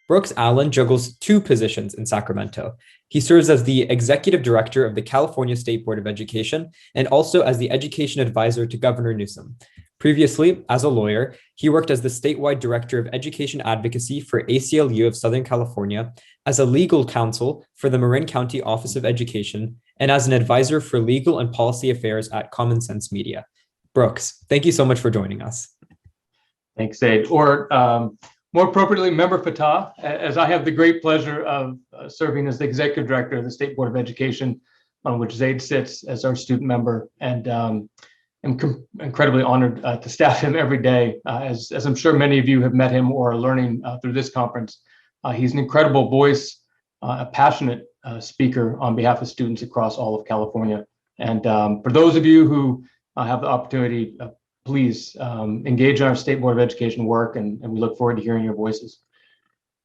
Brooks Allen juggles two positions in Sacramento. He serves as the executive director of the California State Board of Education and also as the education advisor to Governor Newsom. Previously, as a lawyer, he worked as the statewide director of education advocacy for ACLU of Southern California, as a legal counsel for the Marin County Office of Education, and as an advisor for legal and policy affairs at Common Sense Media. Brooks, thank you so much for joining us. Thanks, Ed. Or more appropriately, Member Fatah, as I have the great pleasure of serving as the executive director of the State Board of Education, on which Zaid sits as our student member, and I'm incredibly honored to staff him every day. As I'm sure many of you have met him or are learning through this conference, he's an incredible voice, a passionate speaker on behalf of students across all of California. And for those of you who have the opportunity, please engage in our State Board of Education work, and we look forward to hearing your voices.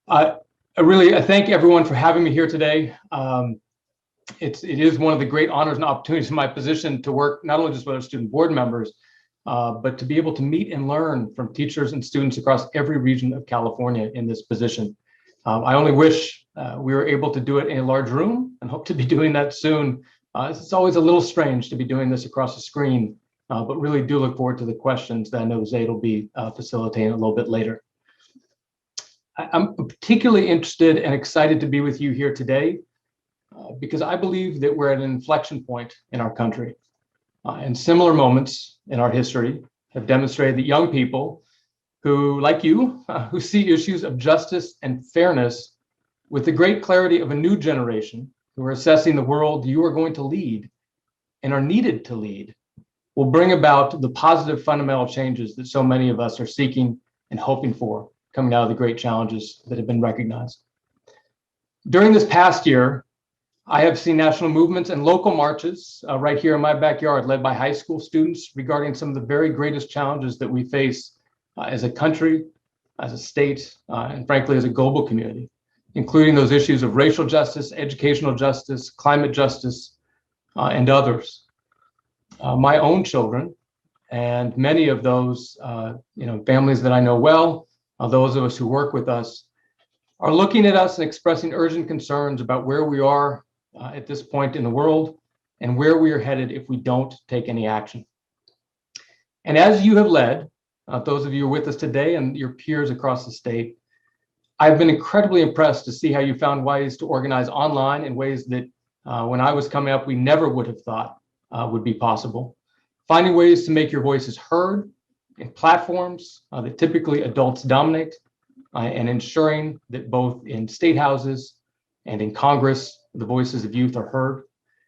I thank everyone for having me here today. It is one of the great honors and opportunities in my position to work not only just with our student board members, but to be able to meet and learn from teachers and students across every region of California in this position. I only wish we were able to do it in a large room and hope to be doing that soon. It's always a little strange to be doing this across a screen, but really do look forward to the questions that I know Zaid will be facilitating a little bit later. I'm particularly interested and excited to be with you here today because I believe that we're at an inflection point in our country. And similar moments in our history have demonstrated that young people who, like you, who see issues of justice and fairness with the great clarity of a new generation who are assessing the world you are going to lead and are needed to lead, will bring about the positive fundamental changes that so many of us are seeking and hoping for coming out of the great challenges that have been recognized. During this past year, I have seen national movements and local marches right here in my backyard led by high school students regarding some of the very greatest challenges that we face as a country, as a state, and frankly, as a global community, including those issues of racial justice, educational justice, climate justice, and others. My own children and many of those families that I know well, those of us who work with us, are looking at us and expressing urgent concerns about where we are at this point in the world and where we are headed if we don't take any action. And as you have led, those of you who are with us today and your peers across the state, I've been incredibly impressed to see how you found ways to organize online in ways that when I was coming up, we never would have thought would be possible. Finding ways to make your voices heard in platforms that typically adults dominate, and ensuring that both in state houses and in Congress, the voices of youth are heard,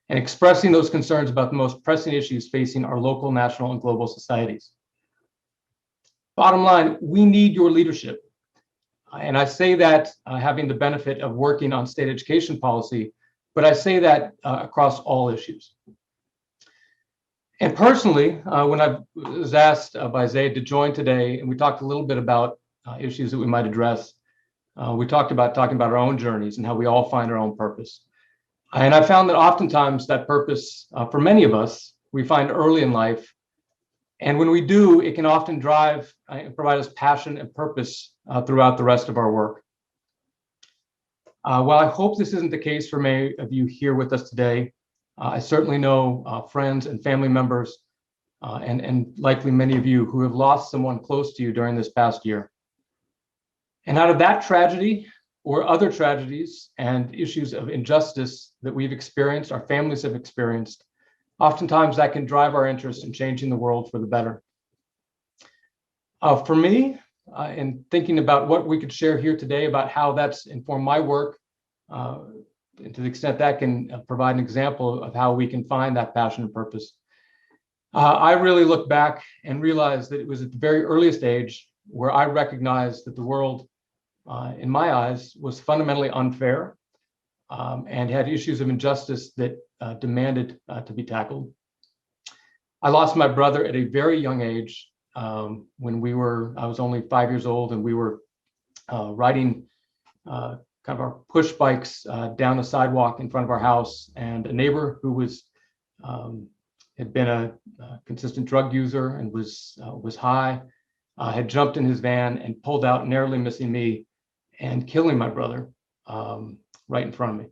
and expressing those concerns about the most pressing issues facing our local, national, and global societies. Bottom line, we need your leadership. And I say that having the benefit of working on state education policy, but I say that across all issues. And personally, when I was asked by Zaid to join today, and we talked a little bit about issues that we might address, we talked about talking about our own journeys and how we all find our own purpose. And I found that oftentimes that purpose, for many of us, we find early in life. And when we do, it can often drive and provide us passion and purpose throughout the rest of our work. While I hope this isn't the case for many of you here with us today, I certainly know friends and family members, and likely many of you who have lost someone close to you during this past year. And out of that tragedy or other tragedies and issues of injustice that we've experienced, our families have experienced, oftentimes that can drive our interest in changing the world for the better. For me, in thinking about what we could share here today about how that's informed my work, and to the extent that can provide an example of how we can find that passion and purpose, I really look back and realize that it was at the very earliest age where I recognized that the world, in my eyes, was fundamentally unfair and had issues of injustice that demanded to be tackled. I lost my brother at a very young age when I was only 5 years old, and we were riding kind of our push bikes down the sidewalk in front of our house, and a neighbor who had been a consistent drug user and was high, had jumped in his van and pulled out, narrowly missing me, and killing my brother right in front of me.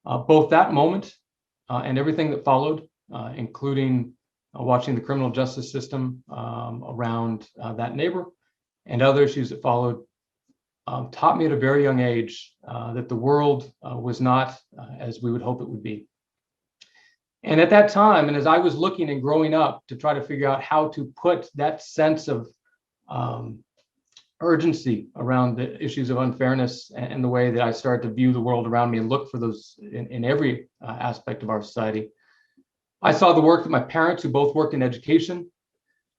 Both that moment and everything that followed, including watching the criminal justice system around that neighbor and other issues that followed, taught me at a very young age that the world was not as we would hope it would be. And at that time, and as I was looking and growing up to try to figure out how to put that sense of urgency around the issues of unfairness and the way that I started to view the world around me and look for those in every aspect of our society, I saw the work that my parents, who both worked in education,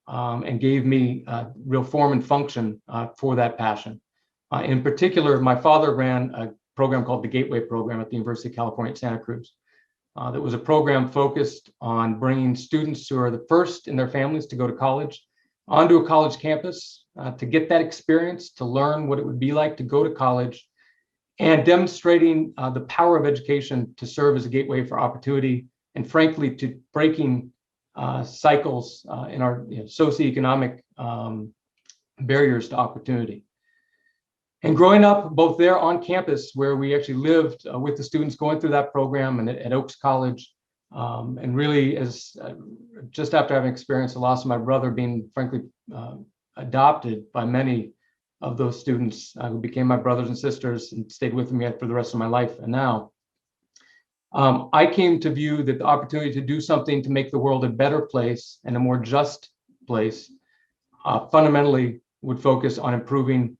and gave me real form and function for that passion. In particular, my father ran a program called the Gateway Program at the University of California at Santa Cruz. That was a program focused on bringing students who are the first in their families to go to college onto a college campus to get that experience, to learn what it would be like to go to college, and demonstrating the power of education to serve as a gateway for opportunity, and frankly, to breaking cycles in our socioeconomic barriers to opportunity. And growing up both there on campus, where we actually lived with the students going through that program, and at Oaks College, and really as just after having experienced the loss of my brother, being frankly adopted by many of those students who became my brothers and sisters and stayed with me for the rest of my life. And now I came to view that the opportunity to do something to make the world a better place and a more just place fundamentally would focus on improving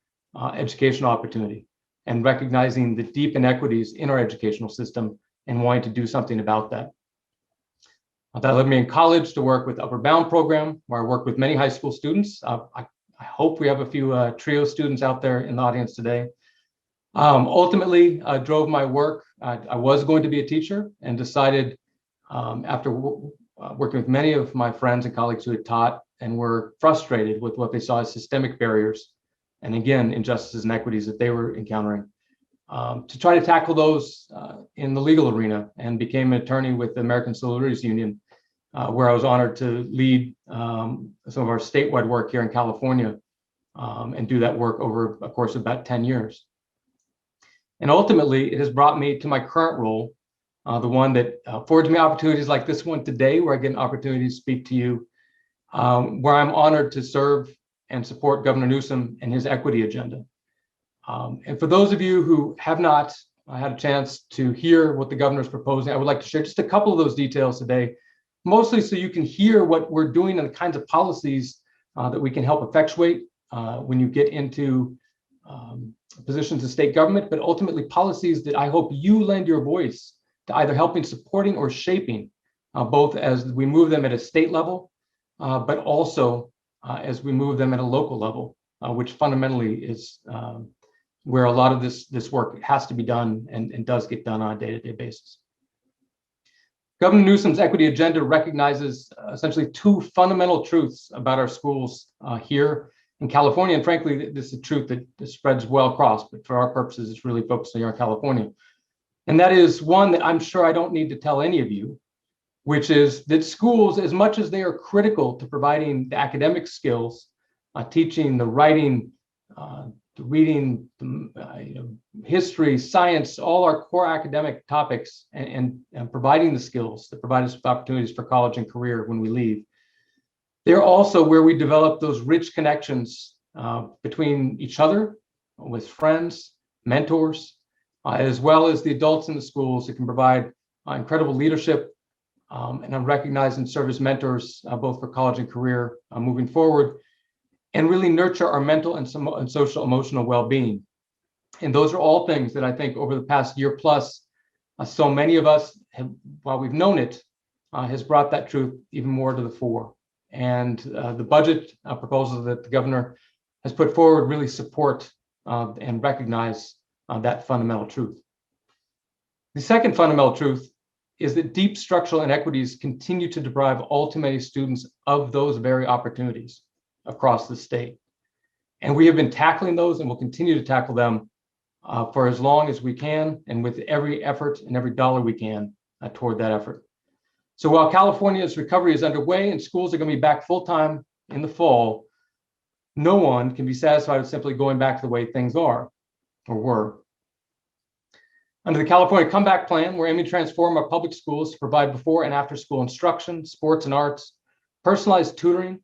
educational opportunity and recognizing the deep inequities in our educational system and wanting to do something about that. That led me in college to work with the Upper Bound program, where I worked with many high school students. I hope we have a few TRIO students out there in the audience today. Ultimately, drove my work. I was going to be a teacher and decided after working with many of my friends and colleagues who had taught and were frustrated with what they saw as systemic barriers, and again, injustices and inequities that they were encountering, to try to tackle those in the legal arena, and became an attorney with the American Civil Liberties Union, where I was honored to lead some of our statewide work here in California, and do that work over a course of about 10 years. And ultimately, it has brought me to my current role, the one that affords me opportunities like this one today, where I get an opportunity to speak to you, where I'm honored to serve and support Governor Newsom and his equity agenda. And for those of you who have not had a chance to hear what the governor is proposing, I would like to share just a couple of those details today, mostly so you can hear what we're doing and the kinds of policies that we can help effectuate when you get into positions of state government, but ultimately policies that I hope you lend your voice to, either helping, supporting, or shaping, both as we move them at a state level, but also as we move them at a local level, which fundamentally is where a lot of this work has to be done and does get done on a day-to-day basis. Governor Newsom's equity agenda recognizes essentially two fundamental truths about our schools here in California. And frankly, this is a truth that spreads well across, but for our purposes, it's really focusing on California. And that is one that I'm sure I don't need to tell any of you, which is that schools, as much as they are critical to providing the academic skills, teaching the writing, the reading, history, science, all our core academic topics, and providing the skills that provide us with opportunities for college and career when we leave, they're also where we develop those rich connections between each other, with friends, mentors, as well as the adults in the schools that can provide incredible leadership, and I'm recognized and serve as mentors, both for college and career moving forward, and really nurture our mental and social emotional well-being. And those are all things that I think over the past year plus, so many of us have, while we've known it, has brought that truth even more to the fore. And the budget proposal that the governor has put forward really support and recognize that fundamental truth. The second fundamental truth is that deep structural inequities continue to deprive all too many students of those very opportunities across the state. And we have been tackling those and will continue to tackle them for as long as we can, and with every effort and every dollar we can toward that effort. So while California's recovery is underway and schools are going to be back full-time in the fall, no one can be satisfied with simply going back to the way things are or were. Under the California Comeback Plan, we're aiming to transform our public schools to provide before and after school instruction, sports and arts, personalized tutoring,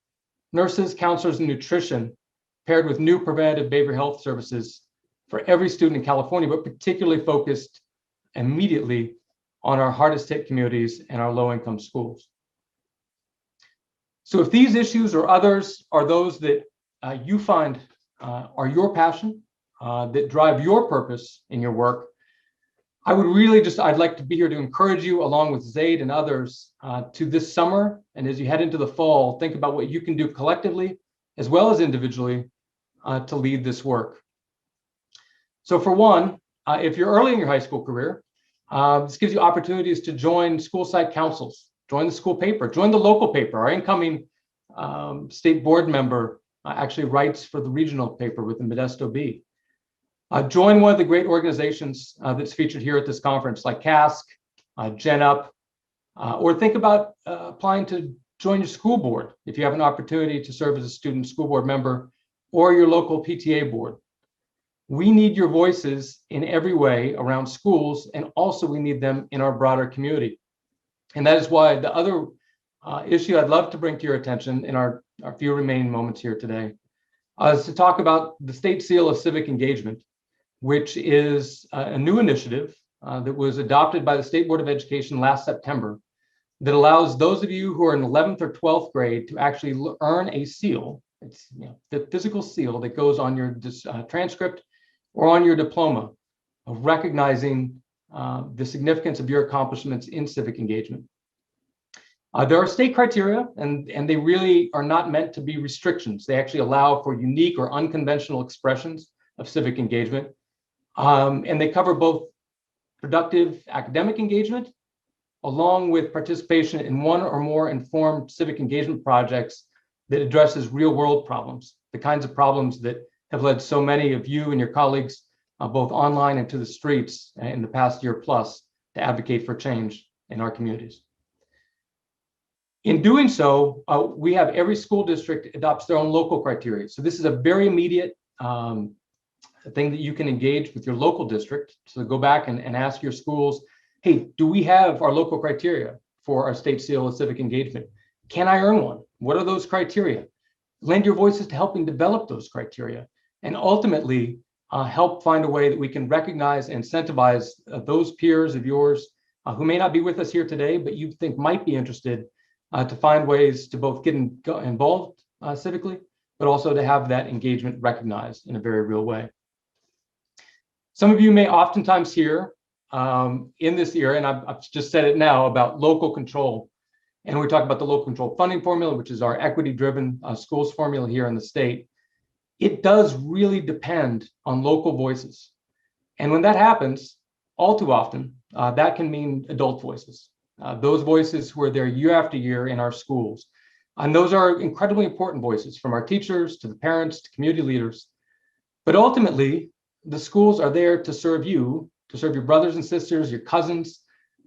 nurses, counselors, and nutrition, paired with new preventative behavioral health services for every student in California, but particularly focused immediately on our hardest hit communities and our low-income schools. So if these issues or others are those that you find are your passion, that drive your purpose in your work, I'd like to be here to encourage you, along with Zaid and others, to this summer, and as you head into the fall, think about what you can do collectively as well as individually to lead this work. So for one, if you're early in your high school career, this gives you opportunities to join school site councils, join the school paper, join the local paper. Our incoming state board member actually writes for the regional paper with the Modesto Bee. Join one of the great organizations that's featured here at this conference, like CASC, Gen Up, or think about applying to join your school board if you have an opportunity to serve as a student school board member or your local PTA board. We need your voices in every way around schools, and also we need them in our broader community. And that is why the other issue I'd love to bring to your attention in our few remaining moments here today is to talk about the State Seal of Civic Engagement, which is a new initiative that was adopted by the State Board of Education last September that allows those of you who are in 11th or 12th grade to actually earn a seal. It's the physical seal that goes on your transcript or on your diploma of recognizing the significance of your accomplishments in civic engagement. There are state criteria, and they really are not meant to be restrictions. They actually allow for unique or unconventional expressions of civic engagement. And they cover both productive academic engagement, along with participation in one or more informed civic engagement projects that addresses real world problems, the kinds of problems that have led so many of you and your colleagues, both online and to the streets in the past year plus, to advocate for change in our communities. In doing so, we have every school district adopts their own local criteria. So this is a very immediate thing that you can engage with your local district. So go back and ask your schools, hey, do we have our local criteria for our State Seal of Civic Engagement? Can I earn one? What are those criteria? Lend your voices to helping develop those criteria, and ultimately help find a way that we can recognize and incentivize those peers of yours who may not be with us here today, but you think might be interested to find ways to both get involved civically, but also to have that engagement recognized in a very real way. Some of you may oftentimes hear in this era, and I've just said it now, about local control. And we talk about the local control funding formula, which is our equity-driven schools formula here in the state. It does really depend on local voices. And when that happens, all too often, that can mean adult voices, those voices who are there year after year in our schools. And those are incredibly important voices, from our teachers to the parents to community leaders. But ultimately, the schools are there to serve you, to serve your brothers and sisters, your cousins,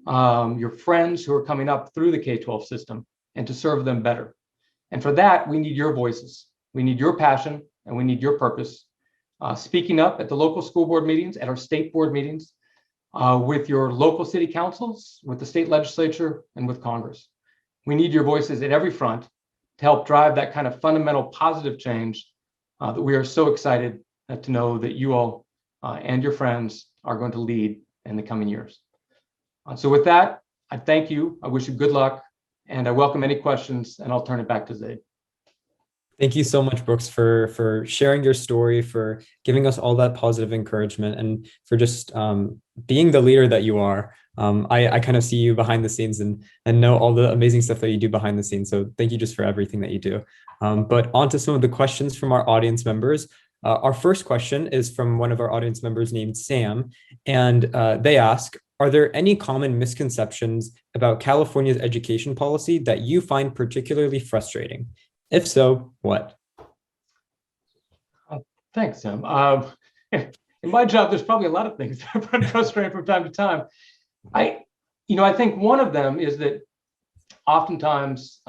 your friends who are coming up through the K-12 system, and to serve them better. And for that, we need your voices. We need your passion, and we need your purpose. Speaking up at the local school board meetings, at our state board meetings, with your local city councils, with the state legislature, and with Congress. We need your voices at every front to help drive that kind of fundamental positive change that we are so excited to know that you all and your friends are going to lead in the coming years. So with that, I thank you. I wish you good luck, and I welcome any questions, and I'll turn it back to Zaid. Thank you so much, Brooks, for sharing your story, for giving us all that positive encouragement, and for just being the leader that you are. I kind of see you behind the scenes and know all the amazing stuff that you do behind the scenes. So thank you just for everything that you do. But on to some of the questions from our audience members. Our first question is from one of our audience members named Sam, and they ask, are there any common misconceptions about California's education policy that you find particularly frustrating? If so, what? Thanks, Sam. In my job, there's probably a lot of things that I find frustrating from time to time. I think one of them is that oftentimes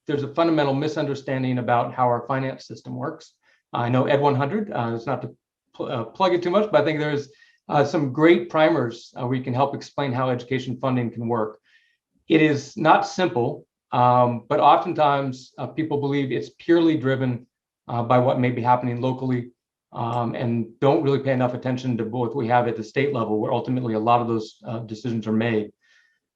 there's a fundamental misunderstanding about how our finance system works. I know Ed100, it's not to plug it too much, but I think there's some great primers where you can help explain how education funding can work. It is not simple, but oftentimes people believe it's purely driven by what may be happening locally, and don't really pay enough attention to what we have at the state level, where ultimately a lot of those decisions are made.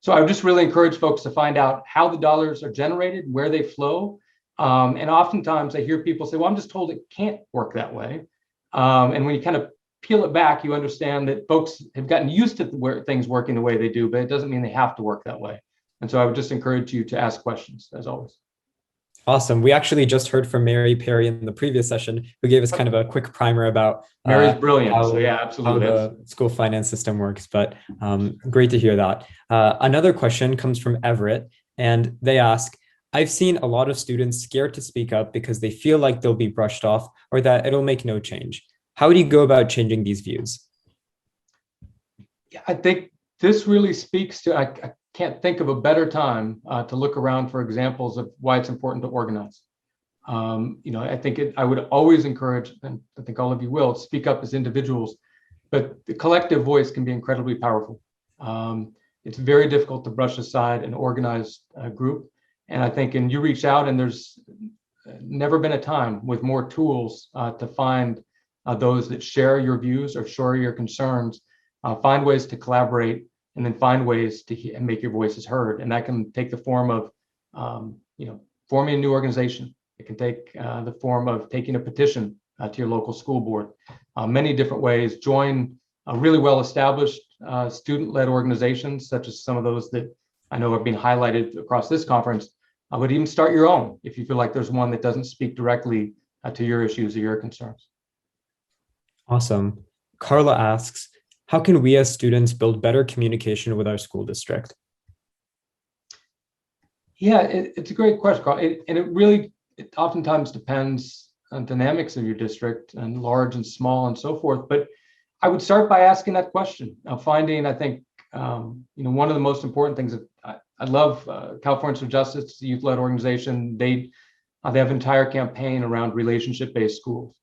So I would just really encourage folks to find out how the dollars are generated, where they flow. And oftentimes I hear people say, well, I'm just told it can't work that way. And when you kind of peel it back, you understand that folks have gotten used to where things working the way they do, but it doesn't mean they have to work that way. And so I would just encourage you to ask questions, as always. Awesome. We actually just heard from Mary Perry in the previous session, who gave us kind of a quick primer about Mary's brilliant. So yeah, how absolutely. the school finance system works, but great to hear that. Another question comes from Everett, and they ask, I've seen a lot of students scared to speak up because they feel like they'll be brushed off or that it'll make no change. How do you go about changing these views? Yeah, I think this really speaks to, I can't think of a better time to look around for examples of why it's important to organize. I think I would always encourage, and I think all of you will, speak up as individuals, but the collective voice can be incredibly powerful. It's very difficult to brush aside an organized group. And I think, and you reach out, and there's never been a time with more tools to find those that share your views or share your concerns, find ways to collaborate, and then find ways to make your voices heard. And that can take the form of, forming a new organization. It can take the form of taking a petition to your local school board. Many different ways. Join really well-established student-led organizations, such as some of those that I know are being highlighted across this conference. But even start your own if you feel like there's one that doesn't speak directly to your issues or your concerns. Awesome. Carla asks, how can we as students build better communication with our school district? Yeah, it's a great question, Carl. It oftentimes depends on dynamics of your district and large and small and so forth. But I would start by asking that question. Finding, I think, one of the most important things that I love, Californians for Justice, the youth-led organization. They have an entire campaign around relationship-based schools.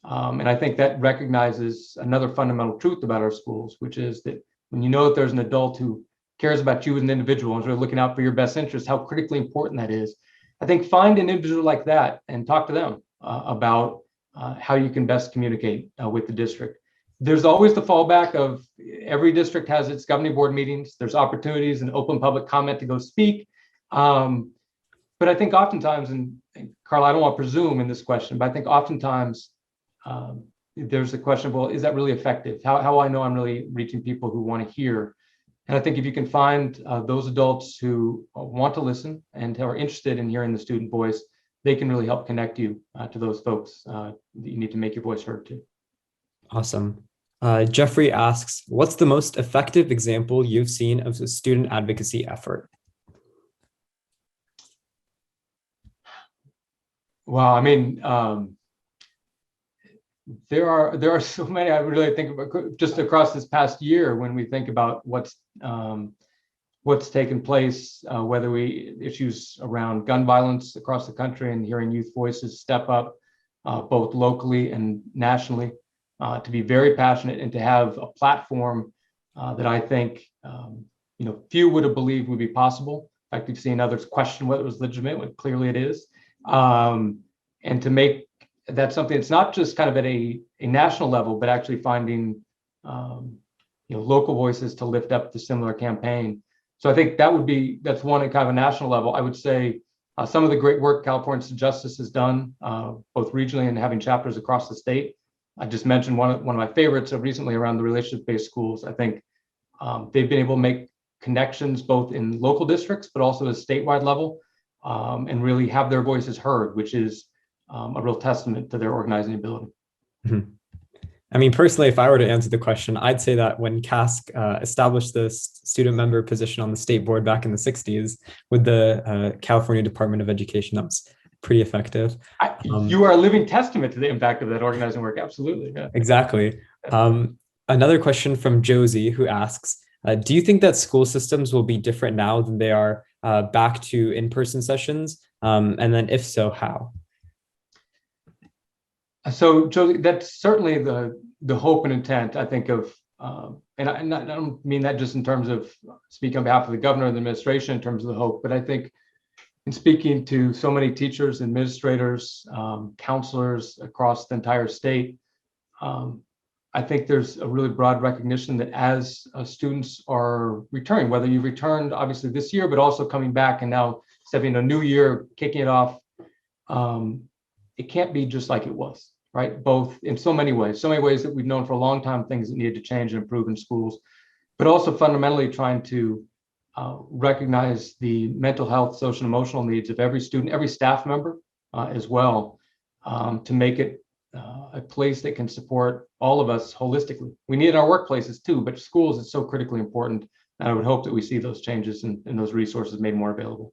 And I think that recognizes another fundamental truth about our schools, which is that when you know that there's an adult who cares about you as an individual and is really looking out for your best interest, how critically important that is. I think find an individual like that and talk to them about how you can best communicate with the district. There's always the fallback of every district has its governing board meetings. There's opportunities and open public comment to go speak. But I think oftentimes, and Carl, I don't want to presume in this question, but I think oftentimes there's the question of, well, is that really effective? How will I know I'm really reaching people who want to hear? And I think if you can find those adults who want to listen and are interested in hearing the student voice, they can really help connect you to those folks that you need to make your voice heard to. Awesome. Jeffrey asks, what's the most effective example you've seen of a student advocacy effort? Well, I mean, there are so many. I really think about just across this past year when we think about what's taken place, whether issues around gun violence across the country and hearing youth voices step up, both locally and nationally, to be very passionate and to have a platform that I think few would have believed would be possible. In fact, we've seen others question whether it was legitimate, when clearly it is, and to make that something that's not just kind of at a national level, but actually finding local voices to lift up the similar campaign. So I think that's one at kind of a national level. I would say some of the great work Californians for Justice has done, both regionally and having chapters across the state. I just mentioned one of my favorites recently around the relationship-based schools. I think they've been able to make connections both in local districts, but also at a statewide level, and really have their voices heard, which is a real testament to their organizing ability. Mm-hmm. I mean, personally, if I were to answer the question, I'd say that when CASC established the student member position on the state board back in the 60s with the California Department of Education, that was pretty effective. You are a living testament to the impact of that organizing work. Absolutely. Yeah. Exactly. Another question from Josie, who asks, do you think that school systems will be different now than they are back to in-person sessions? And then if so, how? So, Josie, that's certainly the hope and intent, I think, of, and I don't mean that just in terms of speaking on behalf of the governor and the administration in terms of the hope, but I think in speaking to so many teachers, administrators, counselors across the entire state, I think there's a really broad recognition that as students are returning, whether you returned obviously this year, but also coming back and now stepping a new year, kicking it off, it can't be just like it was, right? Both in so many ways that we've known for a long time, things that needed to change and improve in schools, but also fundamentally trying to recognize the mental health, social and emotional needs of every student, every staff member as well, to make it a place that can support all of us holistically. We need it in our workplaces too, but schools is so critically important. And I would hope that we see those changes and those resources made more available.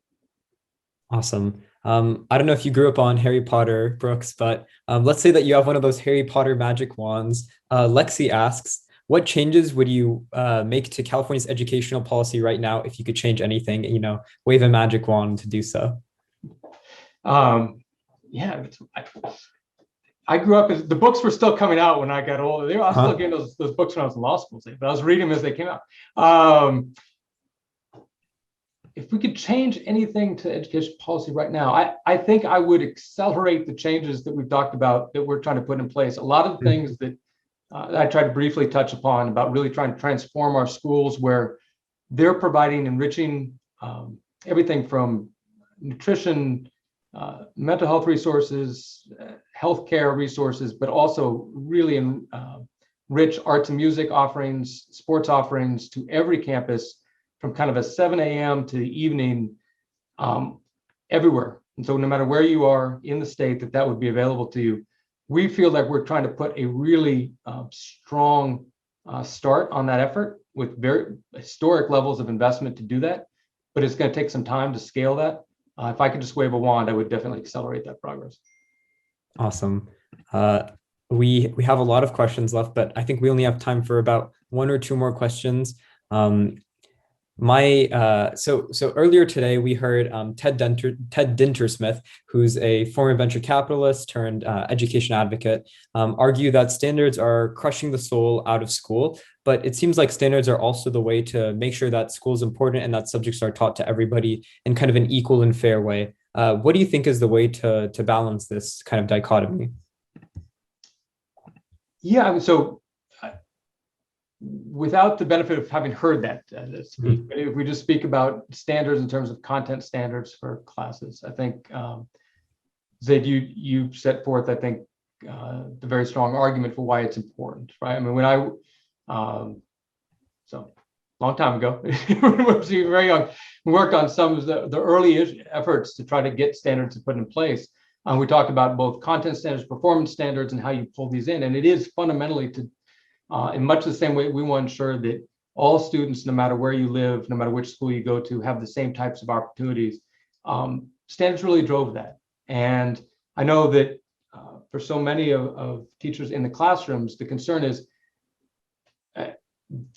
Awesome. I don't know if you grew up on Harry Potter, Brooks, but let's say that you have one of those Harry Potter magic wands. Lexi asks, what changes would you make to California's educational policy right now if you could change anything, wave a magic wand to do so? Yeah, I grew up as the books were still coming out when I got older. I was still getting those books when I was in law school, but I was reading them as they came out. If we could change anything to education policy right now, I think I would accelerate the changes that we've talked about that we're trying to put in place. A lot of the things that I tried to briefly touch upon about really trying to transform our schools where they're providing enriching everything from nutrition, mental health resources, healthcare resources, but also really rich arts and music offerings, sports offerings to every campus from kind of a 7 a.m. to the evening everywhere. And so no matter where you are in the state, that would be available to you. We feel like we're trying to put a really strong start on that effort with very historic levels of investment to do that, but it's going to take some time to scale that. If I could just wave a wand, I would definitely accelerate that progress. Awesome. We have a lot of questions left, but I think we only have time for about one or two more questions. So earlier today we heard Ted Dintersmith, who's a former venture capitalist turned education advocate, argue that standards are crushing the soul out of school. But it seems like standards are also the way to make sure that school is important and that subjects are taught to everybody in kind of an equal and fair way. What do you think is the way to balance this kind of dichotomy? Yeah, so without the benefit of having heard that speak, if we just speak about standards in terms of content standards for classes, I think Zaid, you set forth, I think, the very strong argument for why it's important, right? I mean, when so long time ago, when we were very young, we worked on some of the early efforts to try to get standards to put in place. We talked about both content standards, performance standards, and how you pull these in. And it is fundamentally to, in much the same way, we want to ensure that all students, no matter where you live, no matter which school you go to, have the same types of opportunities. Standards really drove that. And I know that for so many of teachers in the classrooms, the concern is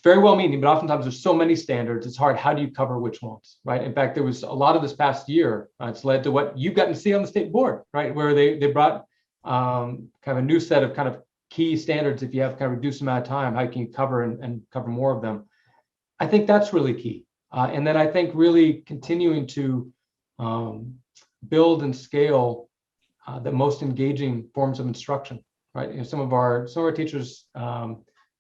very well meaning, but oftentimes there's so many standards, it's hard. How do you cover which ones, right? In fact, there was a lot of this past year, it's led to what you've gotten to see on the state board, right? Where they brought kind of a new set of kind of key standards. If you have kind of reduced amount of time, how can you cover and cover more of them? I think that's really key. And then I think really continuing to build and scale the most engaging forms of instruction, right? You know, some of our teachers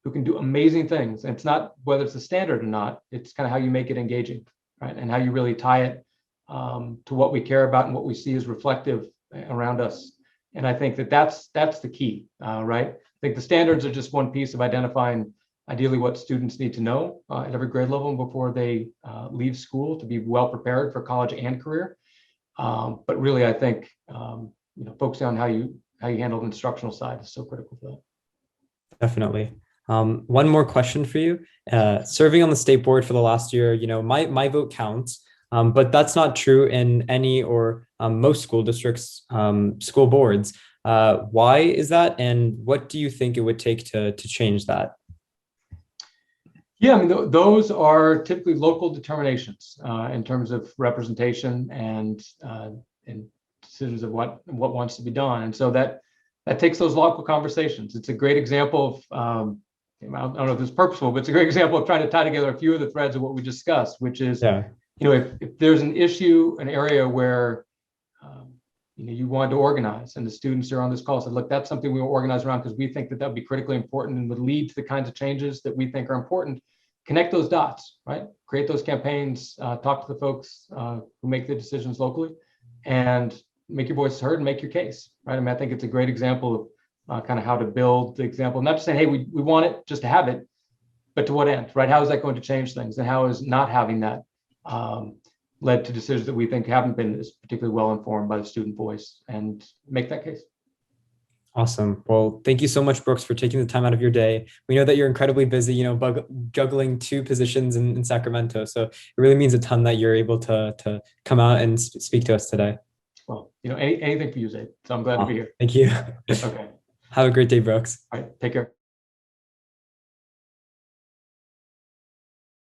who can do amazing things. And it's not whether it's a standard or not, it's kind of how you make it engaging, right? And how you really tie it to what we care about and what we see as reflective around us. And I think that's the key, right? I think the standards are just one piece of identifying ideally what students need to know at every grade level before they leave school to be well prepared for college and career. But really, I think focusing on how you handle the instructional side is so critical for that. Definitely. One more question for you. Serving on the state board for the last year, my vote counts, but that's not true in any or most school districts, school boards. Why is that? And what do you think it would take to change that? Yeah, I mean, those are typically local determinations in terms of representation and decisions of what wants to be done. And so that that takes those local conversations. It's a great example of, I don't know if it's purposeful, but it's a great example of trying to tie together a few of the threads of what we discussed, which is, Yeah. If there's an issue, an area where, you wanted to organize, and the students are on this call said, look, that's something we will organize around because we think that would be critically important and would lead to the kinds of changes that we think are important. Connect those dots, right? Create those campaigns, talk to the folks who make the decisions locally, and make your voices heard and make your case, right? I mean, I think it's a great example of kind of how to build the example, not just saying, hey, we want it just to have it, but to what end, right? How is that going to change things? And how is not having that led to decisions that we think haven't been as particularly well informed by the student voice, and make that case. Awesome. Well, thank you so much, Brooks, for taking the time out of your day. We know that you're incredibly busy, juggling 2 positions in Sacramento. So it really means a ton that you're able to come out and speak to us today. Well, anything for you, Zaid. So I'm glad to be here. Thank you. Okay. Have a great day, Brooks. All right. Take care.